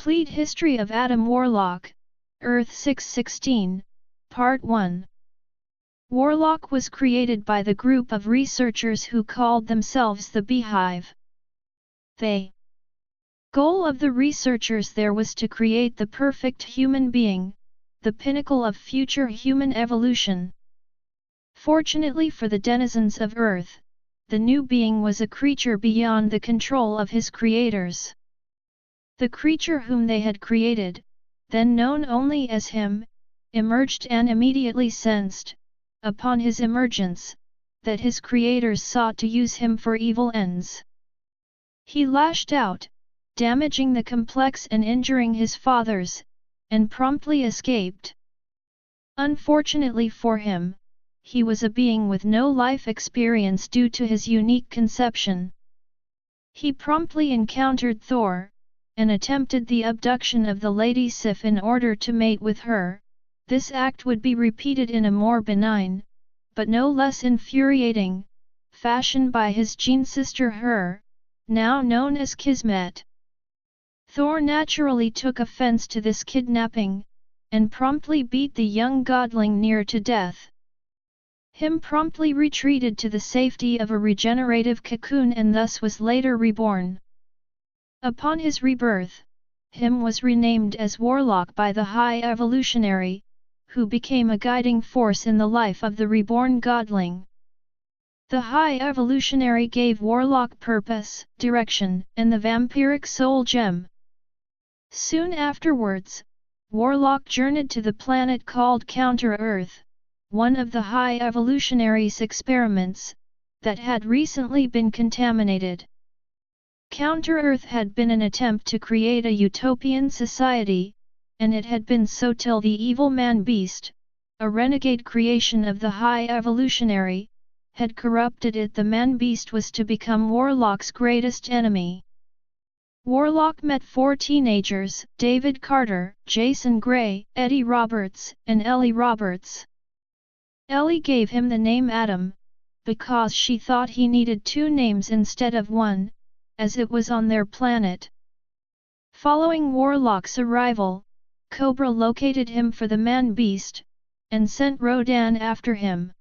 Complete History of Adam Warlock, Earth 616, Part 1. Warlock was created by the group of researchers who called themselves the Beehive. The goal of the researchers there was to create the perfect human being, the pinnacle of future human evolution. Fortunately for the denizens of Earth, the new being was a creature beyond the control of his creators. The creature whom they had created, then known only as him, emerged and immediately sensed, upon his emergence, that his creators sought to use him for evil ends. He lashed out, damaging the complex and injuring his fathers, and promptly escaped. Unfortunately for him, he was a being with no life experience due to his unique conception. He promptly encountered Thor, and attempted the abduction of the Lady Sif in order to mate with her. This act would be repeated in a more benign, but no less infuriating, fashion by his gene sister Her, now known as Kismet. Thor naturally took offense to this kidnapping, and promptly beat the young godling near to death. Him promptly retreated to the safety of a regenerative cocoon and thus was later reborn. Upon his rebirth, Him was renamed as Warlock by the High Evolutionary, who became a guiding force in the life of the reborn godling. The High Evolutionary gave Warlock purpose, direction, and the vampiric soul gem. Soon afterwards, Warlock journeyed to the planet called Counter-Earth, one of the High Evolutionary's experiments, that had recently been contaminated. Counter-Earth had been an attempt to create a utopian society, and it had been so till the evil man-beast, a renegade creation of the High Evolutionary, had corrupted it. The man-beast was to become Warlock's greatest enemy. Warlock met 4 teenagers, David Carter, Jason Gray, Eddie Roberts, and Ellie Roberts. Ellie gave him the name Adam, because she thought he needed 2 names instead of 1, as it was on their planet. Following Warlock's arrival, Cobra located him for the man-beast, and sent Rodan after him.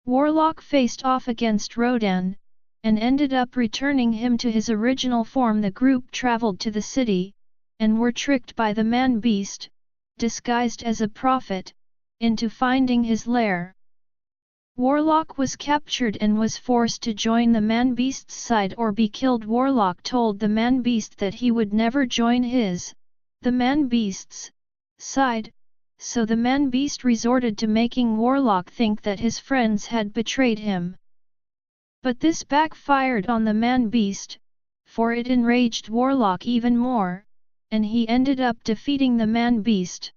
Warlock faced off against Rodan, and ended up returning him to his original form. The group traveled to the city, and were tricked by the man-beast, disguised as a prophet, into finding his lair. Warlock was captured and was forced to join the man-beast's side or be killed. Warlock told the man-beast that he would never join his, the man-beast's, side, so the man-beast resorted to making Warlock think that his friends had betrayed him. But this backfired on the man-beast, for it enraged Warlock even more, and he ended up defeating the man-beast.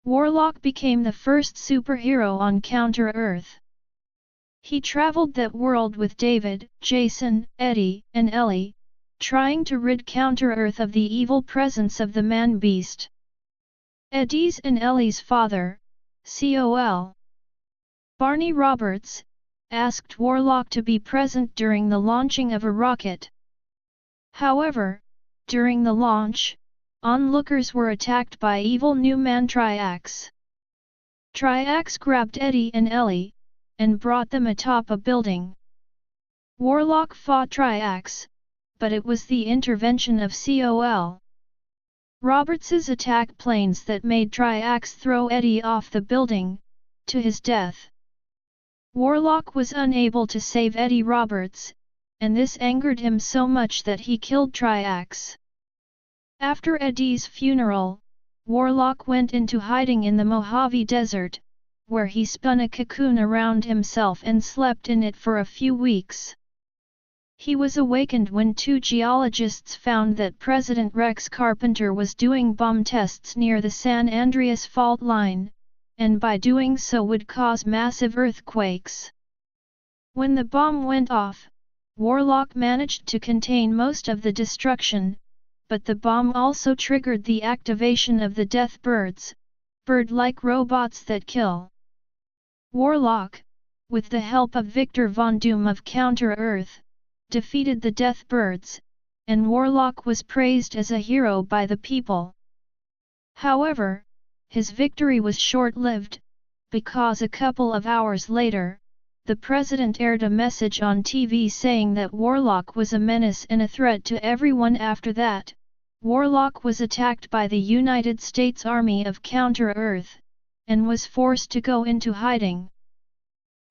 Warlock became the first superhero on Counter-Earth. He traveled that world with David, Jason, Eddie, and Ellie, trying to rid Counter-Earth of the evil presence of the man-beast. Eddie's and Ellie's father, Col. Barney Roberts, asked Warlock to be present during the launching of a rocket. However, during the launch, onlookers were attacked by evil new man Triax. Triax grabbed Eddie and Ellie, and brought them atop a building. Warlock fought Triax, but it was the intervention of Col. Roberts's attack planes that made Triax throw Eddie off the building, to his death. Warlock was unable to save Eddie Roberts, and this angered him so much that he killed Triax. After Eddie's funeral, Warlock went into hiding in the Mojave Desert, where he spun a cocoon around himself and slept in it for a few weeks. He was awakened when 2 geologists found that President Rex Carpenter was doing bomb tests near the San Andreas fault line, and by doing so would cause massive earthquakes. When the bomb went off, Warlock managed to contain most of the destruction, but the bomb also triggered the activation of the Death Birds, bird-like robots that kill. Warlock, with the help of Victor Von Doom of Counter-Earth, defeated the Death Birds, and Warlock was praised as a hero by the people. However, his victory was short-lived, because a couple of hours later, the president aired a message on TV saying that Warlock was a menace and a threat to everyone. After that, Warlock was attacked by the United States Army of Counter-Earth, and was forced to go into hiding.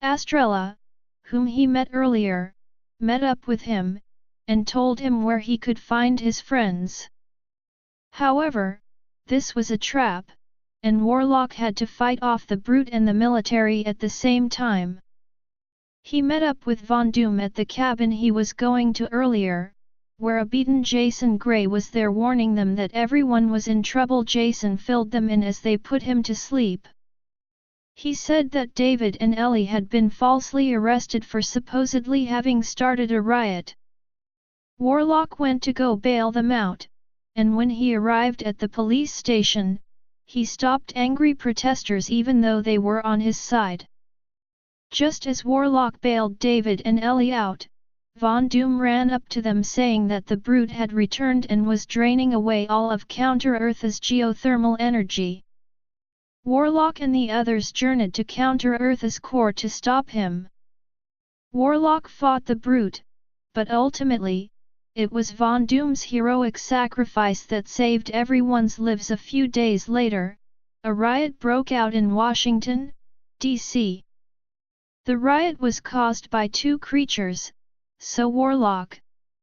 Astrella, whom he met earlier, met up with him, and told him where he could find his friends. However, this was a trap, and Warlock had to fight off the brute and the military at the same time. He met up with Von Doom at the cabin he was going to earlier, where a beaten Jason Gray was there warning them that everyone was in trouble. Jason filled them in as they put him to sleep. He said that David and Ellie had been falsely arrested for supposedly having started a riot. Warlock went to go bail them out, and when he arrived at the police station, he stopped angry protesters even though they were on his side. Just as Warlock bailed David and Ellie out, Von Doom ran up to them saying that the brute had returned and was draining away all of Counter-Earth's geothermal energy. Warlock and the others journeyed to Counter-Earth's core to stop him. Warlock fought the brute, but ultimately, it was Von Doom's heroic sacrifice that saved everyone's lives. A few days later, a riot broke out in Washington, D.C. The riot was caused by two creatures, so Warlock,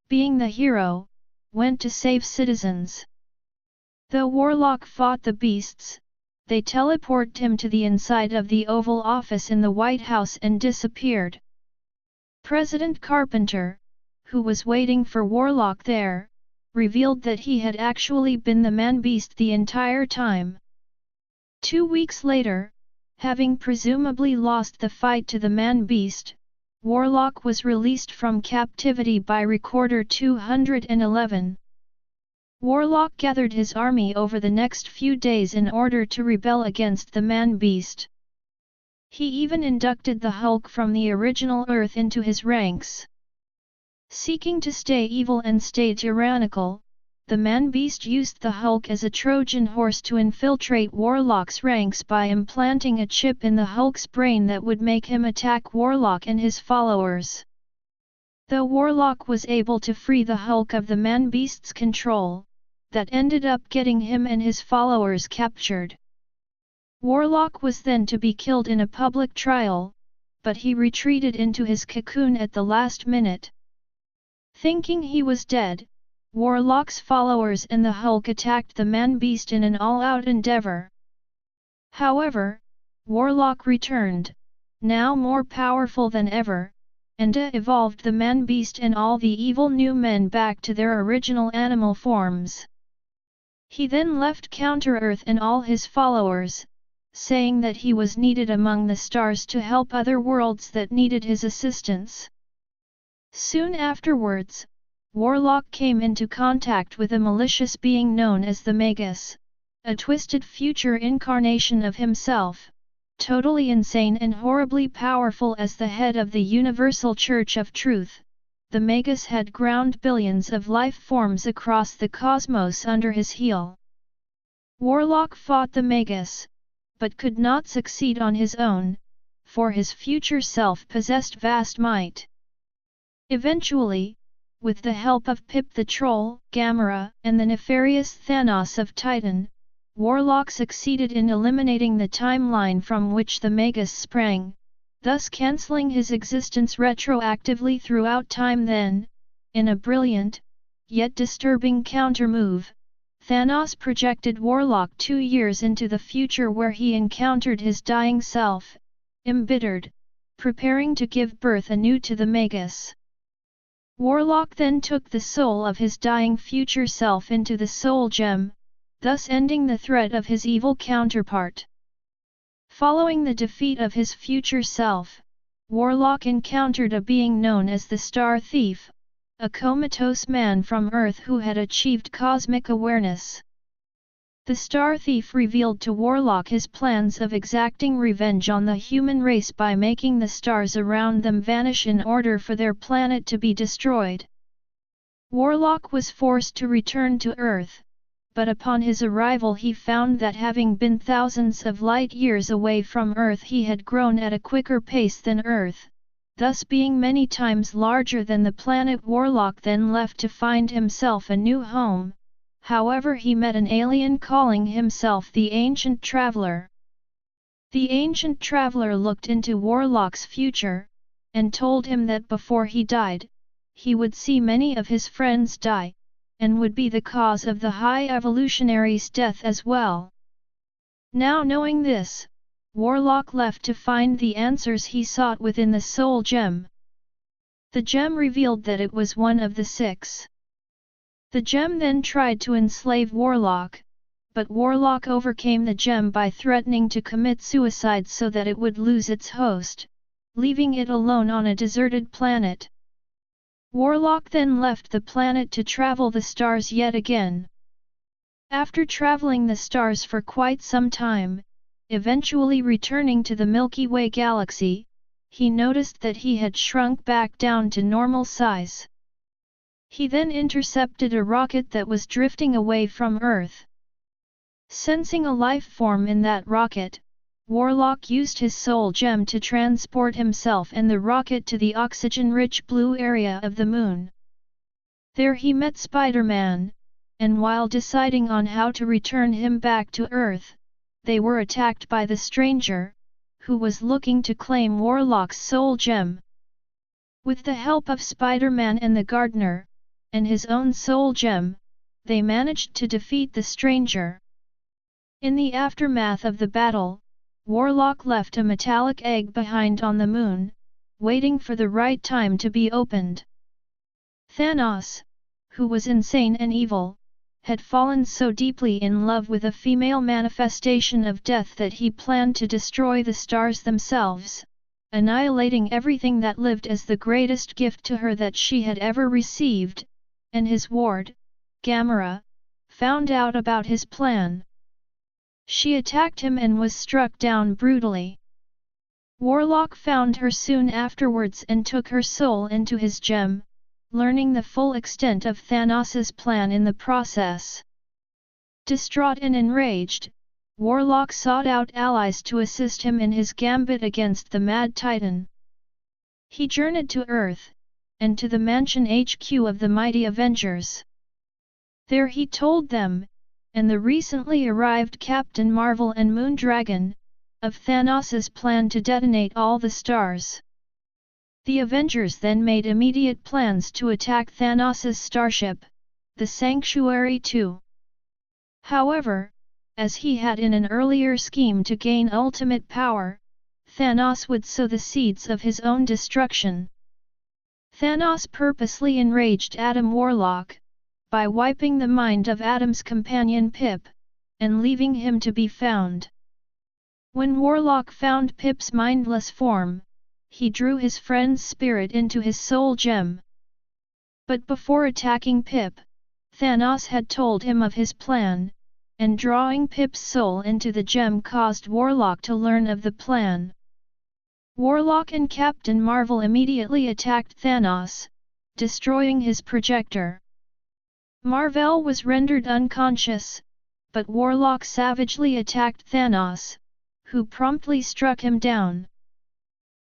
being the hero, went to save citizens. Though Warlock fought the beasts, they teleported him to the inside of the Oval Office in the White House and disappeared. President Carpenter, who was waiting for Warlock there, revealed that he had actually been the man-beast the entire time. 2 weeks later, having presumably lost the fight to the man-beast, Warlock was released from captivity by Recorder 211. Warlock gathered his army over the next few days in order to rebel against the man-beast. He even inducted the Hulk from the original Earth into his ranks. Seeking to stay evil and stay tyrannical, the man-beast used the Hulk as a Trojan horse to infiltrate Warlock's ranks by implanting a chip in the Hulk's brain that would make him attack Warlock and his followers. Though Warlock was able to free the Hulk of the man-beast's control, that ended up getting him and his followers captured. Warlock was then to be killed in a public trial, but he retreated into his cocoon at the last minute. Thinking he was dead, Warlock's followers and the Hulk attacked the man-beast in an all-out endeavor. However, Warlock returned, now more powerful than ever, and evolved the man-beast and all the evil new men back to their original animal forms. He then left Counter-Earth and all his followers, saying that he was needed among the stars to help other worlds that needed his assistance. Soon afterwards, Warlock came into contact with a malicious being known as the Magus, a twisted future incarnation of himself, totally insane and horribly powerful. As the head of the Universal Church of Truth, the Magus had ground billions of life forms across the cosmos under his heel. Warlock fought the Magus, but could not succeed on his own, for his future self possessed vast might. Eventually, with the help of Pip the Troll, Gamera, and the nefarious Thanos of Titan, Warlock succeeded in eliminating the timeline from which the Magus sprang, thus cancelling his existence retroactively throughout time. Then, in a brilliant, yet disturbing counter-move, Thanos projected Warlock 2 years into the future where he encountered his dying self, embittered, preparing to give birth anew to the Magus. Warlock then took the soul of his dying future self into the Soul Gem, thus ending the threat of his evil counterpart. Following the defeat of his future self, Warlock encountered a being known as the Star Thief, a comatose man from Earth who had achieved cosmic awareness. The Star Thief revealed to Warlock his plans of exacting revenge on the human race by making the stars around them vanish in order for their planet to be destroyed. Warlock was forced to return to Earth, but upon his arrival he found that having been thousands of light years away from Earth he had grown at a quicker pace than Earth, thus being many times larger than the planet. Warlock then left to find himself a new home. However, he met an alien calling himself the Ancient Traveler. The Ancient Traveler looked into Warlock's future, and told him that before he died, he would see many of his friends die, and would be the cause of the High Evolutionary's death as well. Now knowing this, Warlock left to find the answers he sought within the Soul Gem. The gem revealed that it was one of the 6. The gem then tried to enslave Warlock, but Warlock overcame the gem by threatening to commit suicide so that it would lose its host, leaving it alone on a deserted planet. Warlock then left the planet to travel the stars yet again. After traveling the stars for quite some time, eventually returning to the Milky Way galaxy, he noticed that he had shrunk back down to normal size. He then intercepted a rocket that was drifting away from Earth. Sensing a life form in that rocket, Warlock used his soul gem to transport himself and the rocket to the oxygen-rich blue area of the moon. There he met Spider-Man, and while deciding on how to return him back to Earth, they were attacked by the stranger, who was looking to claim Warlock's soul gem. With the help of Spider-Man and the gardener, and his own soul gem, they managed to defeat the stranger. In the aftermath of the battle, Warlock left a metallic egg behind on the moon, waiting for the right time to be opened. Thanos, who was insane and evil, had fallen so deeply in love with a female manifestation of death that he planned to destroy the stars themselves, annihilating everything that lived as the greatest gift to her that she had ever received, and his ward, Gamera, found out about his plan. She attacked him and was struck down brutally. Warlock found her soon afterwards and took her soul into his gem, learning the full extent of Thanos's plan in the process. Distraught and enraged, Warlock sought out allies to assist him in his gambit against the Mad Titan. He journeyed to Earth, and to the mansion HQ of the mighty Avengers. There he told them, and the recently arrived Captain Marvel and Moondragon, of Thanos's plan to detonate all the stars. The Avengers then made immediate plans to attack Thanos's starship, the Sanctuary 2. However, as he had in an earlier scheme to gain ultimate power, Thanos would sow the seeds of his own destruction. Thanos purposely enraged Adam Warlock, by wiping the mind of Adam's companion Pip, and leaving him to be found. When Warlock found Pip's mindless form, he drew his friend's spirit into his soul gem. But before attacking Pip, Thanos had told him of his plan, and drawing Pip's soul into the gem caused Warlock to learn of the plan. Warlock and Captain Marvel immediately attacked Thanos, destroying his projector. Marvel was rendered unconscious, but Warlock savagely attacked Thanos, who promptly struck him down.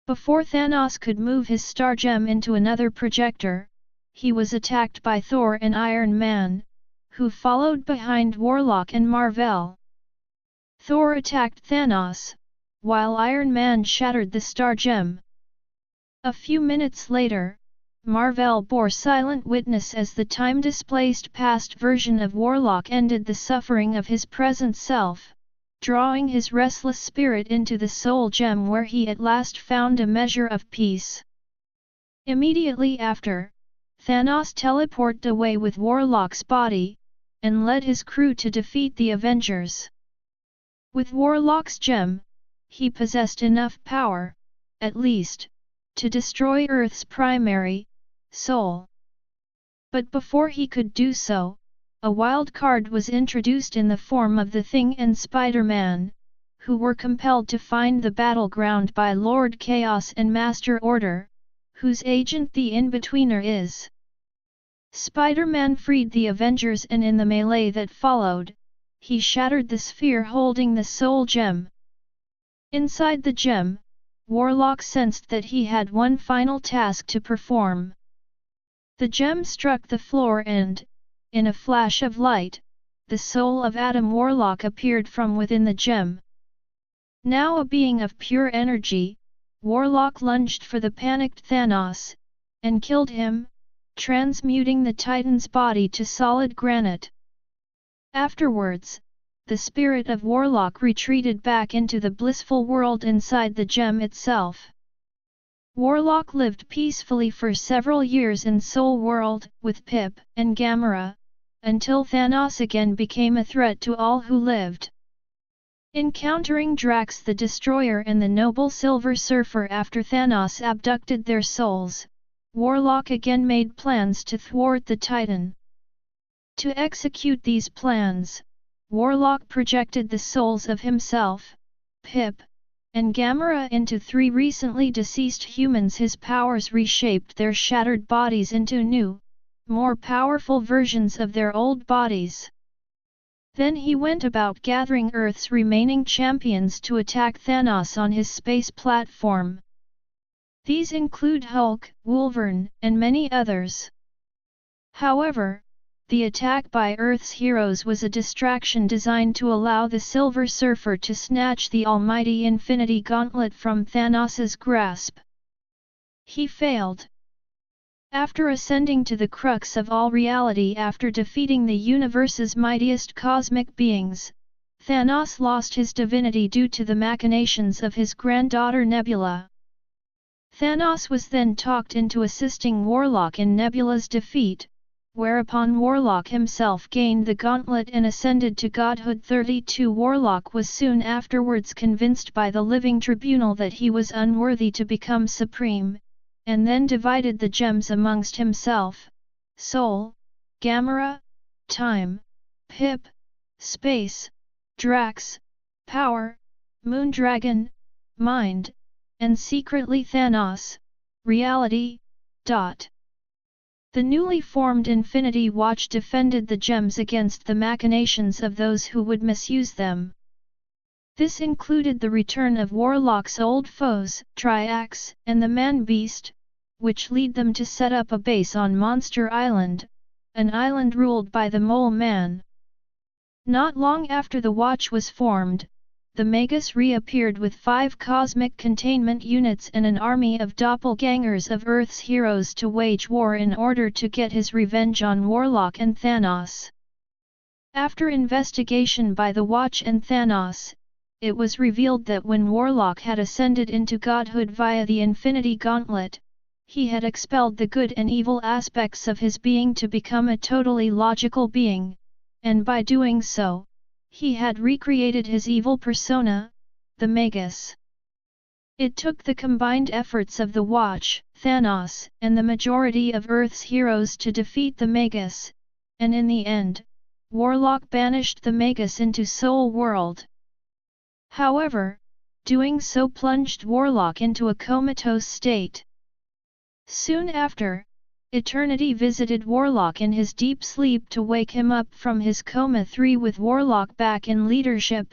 Before Thanos could move his star gem into another projector, he was attacked by Thor and Iron Man, who followed behind Warlock and Marvel. Thor attacked Thanos, while Iron Man shattered the star gem. A few minutes later, Marvel bore silent witness as the time-displaced past version of Warlock ended the suffering of his present self, drawing his restless spirit into the soul gem where he at last found a measure of peace. Immediately after, Thanos teleported away with Warlock's body, and led his crew to defeat the Avengers. With Warlock's gem, he possessed enough power, at least, to destroy Earth's primary soul. But before he could do so, a wild card was introduced in the form of the Thing and Spider-Man, who were compelled to find the battleground by Lord Chaos and Master Order, whose agent the In-Betweener is. Spider-Man freed the Avengers, and in the melee that followed, he shattered the sphere holding the soul gem. Inside the gem, Warlock sensed that he had one final task to perform. The gem struck the floor and, in a flash of light, the soul of Adam Warlock appeared from within the gem. Now a being of pure energy, Warlock lunged for the panicked Thanos, and killed him, transmuting the Titan's body to solid granite. Afterwards, the spirit of Warlock retreated back into the blissful world inside the gem itself. Warlock lived peacefully for several years in Soul World with Pip and Gamera, until Thanos again became a threat to all who lived. Encountering Drax the Destroyer and the noble Silver Surfer after Thanos abducted their souls, Warlock again made plans to thwart the Titan. To execute these plans, Warlock projected the souls of himself, Pip, and Gamera into 3 recently deceased humans. His powers reshaped their shattered bodies into new, more powerful versions of their old bodies. Then he went about gathering Earth's remaining champions to attack Thanos on his space platform. These include Hulk, Wolverine, and many others. However, the attack by Earth's heroes was a distraction designed to allow the Silver Surfer to snatch the almighty Infinity Gauntlet from Thanos's grasp. He failed. After ascending to the crux of all reality after defeating the universe's mightiest cosmic beings, Thanos lost his divinity due to the machinations of his granddaughter Nebula. Thanos was then talked into assisting Warlock in Nebula's defeat, whereupon Warlock himself gained the gauntlet and ascended to godhood. 32 Warlock was soon afterwards convinced by the living tribunal that he was unworthy to become supreme, and then divided the gems amongst himself, Soul, Gamera, Time, Pip, Space, Drax, Power, Moondragon, Mind, and secretly Thanos, Reality. The newly formed Infinity Watch defended the gems against the machinations of those who would misuse them. This included the return of Warlock's old foes, Triax and the Man-Beast, which lead them to set up a base on Monster Island, an island ruled by the Mole Man. Not long after the Watch was formed, the Magus reappeared with 5 cosmic containment units and an army of doppelgangers of Earth's heroes to wage war in order to get his revenge on Warlock and Thanos. After investigation by the Watch and Thanos, it was revealed that when Warlock had ascended into godhood via the Infinity Gauntlet, he had expelled the good and evil aspects of his being to become a totally logical being, and by doing so, he had recreated his evil persona, the Magus. It took the combined efforts of the Watch, Thanos, and the majority of Earth's heroes to defeat the Magus, and in the end, Warlock banished the Magus into Soul World. However, doing so plunged Warlock into a comatose state. Soon after, Eternity visited Warlock in his deep sleep to wake him up from his coma. 3 With Warlock back in leadership,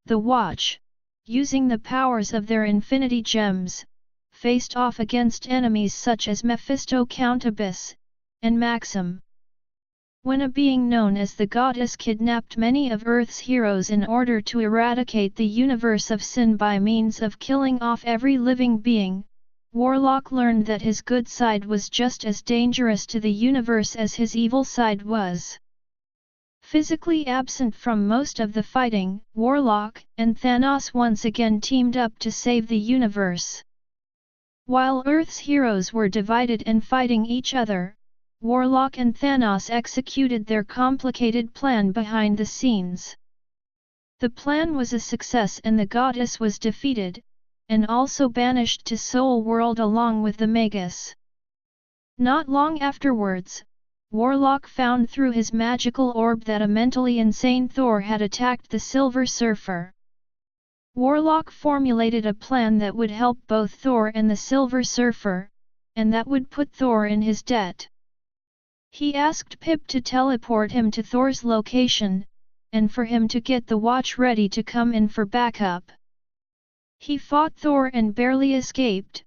the Watch, using the powers of their Infinity Gems, faced off against enemies such as Mephisto, Count Abyss, and Maxim. When a being known as the Goddess kidnapped many of Earth's heroes in order to eradicate the universe of sin by means of killing off every living being, Warlock learned that his good side was just as dangerous to the universe as his evil side was. Physically absent from most of the fighting, Warlock and Thanos once again teamed up to save the universe. While Earth's heroes were divided and fighting each other, Warlock and Thanos executed their complicated plan behind the scenes. The plan was a success and the goddess was defeated, and also banished to Soul World along with the Magus. Not long afterwards, Warlock found through his magical orb that a mentally insane Thor had attacked the Silver Surfer. Warlock formulated a plan that would help both Thor and the Silver Surfer, and that would put Thor in his debt. He asked Pip to teleport him to Thor's location, and for him to get the watch ready to come in for backup. He fought Thor and barely escaped,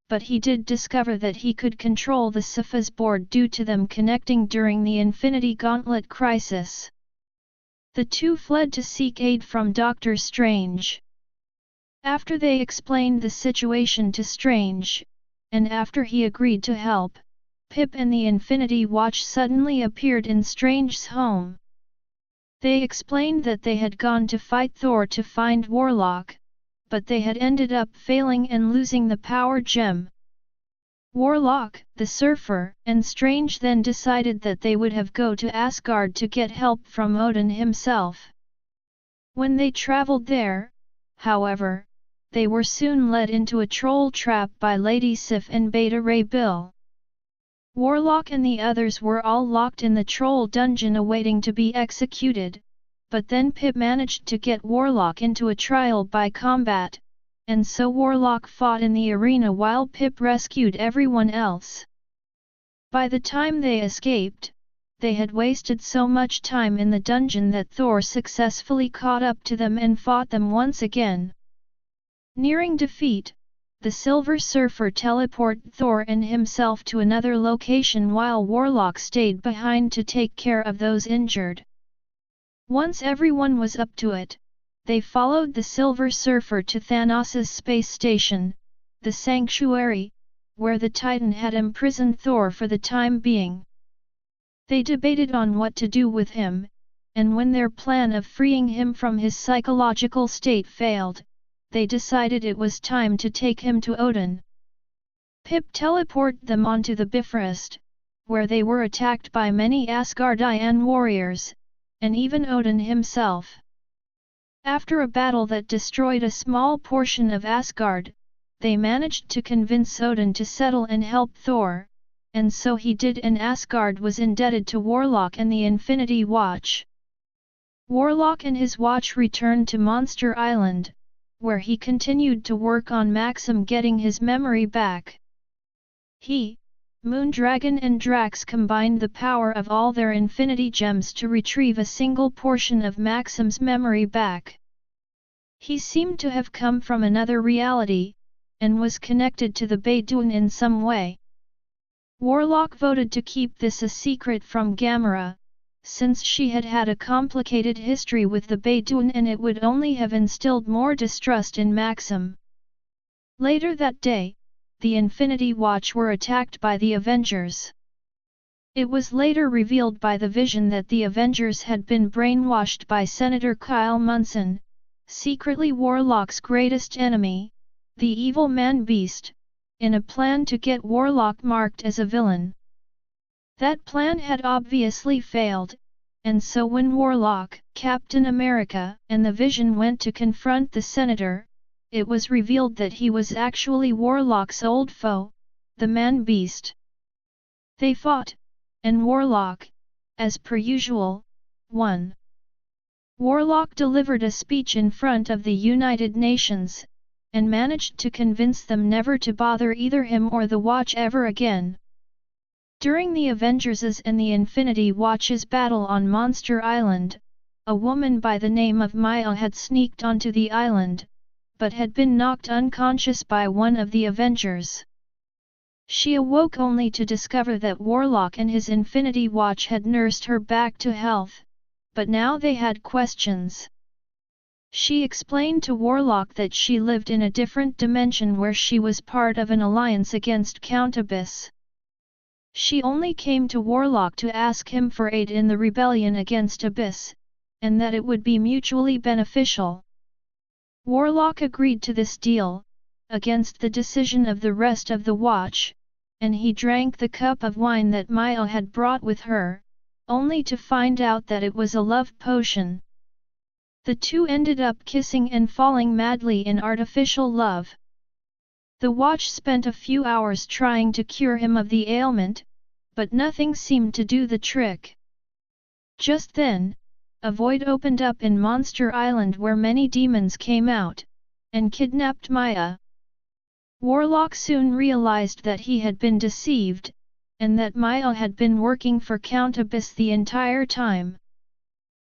but he did discover that he could control the Sifas board due to them connecting during the Infinity Gauntlet crisis. The two fled to seek aid from Doctor Strange. After they explained the situation to Strange, and after he agreed to help, Pip and the Infinity Watch suddenly appeared in Strange's home. They explained that they had gone to fight Thor to find Warlock, but they had ended up failing and losing the power gem. Warlock, the Surfer, and Strange then decided that they would have go to Asgard to get help from Odin himself. When they traveled there, however, they were soon led into a troll trap by Lady Sif and Beta Ray Bill. Warlock and the others were all locked in the troll dungeon awaiting to be executed, but then Pip managed to get Warlock into a trial by combat, and so Warlock fought in the arena while Pip rescued everyone else. By the time they escaped, they had wasted so much time in the dungeon that Thor successfully caught up to them and fought them once again. Nearing defeat, the Silver Surfer teleported Thor and himself to another location while Warlock stayed behind to take care of those injured. Once everyone was up to it, they followed the Silver Surfer to Thanos' space station, the Sanctuary, where the Titan had imprisoned Thor for the time being. They debated on what to do with him, and when their plan of freeing him from his psychological state failed, they decided it was time to take him to Odin. Pip teleported them onto the Bifrost, where they were attacked by many Asgardian warriors, and even Odin himself. After a battle that destroyed a small portion of Asgard, they managed to convince Odin to settle and help Thor, and so he did, and Asgard was indebted to Warlock and the Infinity Watch. Warlock and his watch returned to Monster Island, where he continued to work on Maxim getting his memory back. He, Moondragon and Drax combined the power of all their Infinity Gems to retrieve a single portion of Maxim's memory back. He seemed to have come from another reality, and was connected to the Beydoun in some way. Warlock voted to keep this a secret from Gamera, since she had had a complicated history with the Beydoun and it would only have instilled more distrust in Maxim. Later that day, the Infinity Watch were attacked by the Avengers. It was later revealed by the Vision that the Avengers had been brainwashed by Senator Kyle Munson, secretly Warlock's greatest enemy, the evil man-beast, in a plan to get Warlock marked as a villain. That plan had obviously failed, and so when Warlock, Captain America, and the Vision went to confront the Senator, it was revealed that he was actually Warlock's old foe, the Man-Beast. They fought, and Warlock, as per usual, won. Warlock delivered a speech in front of the United Nations, and managed to convince them never to bother either him or the Watch ever again. During the Avengers' and the Infinity Watch's battle on Monster Island, a woman by the name of Maya had sneaked onto the island, but had been knocked unconscious by one of the Avengers. She awoke only to discover that Warlock and his Infinity Watch had nursed her back to health, but now they had questions. She explained to Warlock that she lived in a different dimension where she was part of an alliance against Count Abyss. She only came to Warlock to ask him for aid in the rebellion against Abyss, and that it would be mutually beneficial. Warlock agreed to this deal, against the decision of the rest of the Watch, and he drank the cup of wine that Maya had brought with her, only to find out that it was a love potion. The two ended up kissing and falling madly in artificial love. The Watch spent a few hours trying to cure him of the ailment, but nothing seemed to do the trick. Just then, a void opened up in Monster Island where many demons came out, and kidnapped Maya. Warlock soon realized that he had been deceived, and that Maya had been working for Count Abyss the entire time.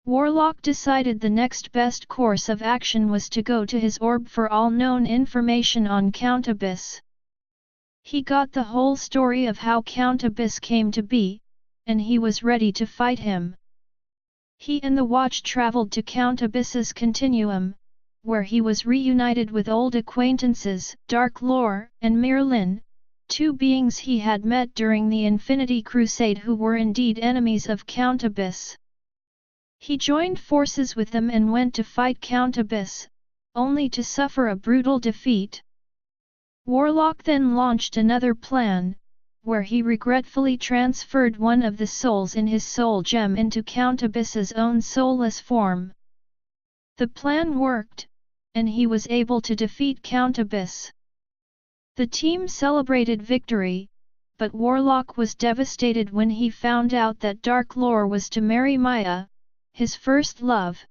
Warlock decided the next best course of action was to go to his orb for all known information on Count Abyss. He got the whole story of how Count Abyss came to be, and he was ready to fight him. He and the Watch traveled to Count Abyss's Continuum, where he was reunited with old acquaintances Dark Lore and Merlin, two beings he had met during the Infinity Crusade who were indeed enemies of Count Abyss. He joined forces with them and went to fight Count Abyss, only to suffer a brutal defeat. Warlock then launched another plan, where he regretfully transferred one of the souls in his soul gem into Count Abyss's own soulless form. The plan worked, and he was able to defeat Count Abyss. The team celebrated victory, but Warlock was devastated when he found out that Dark Lore was to marry Maya, his first love.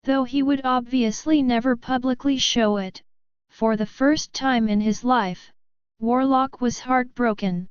Though he would obviously never publicly show it, for the first time in his life, Warlock was heartbroken.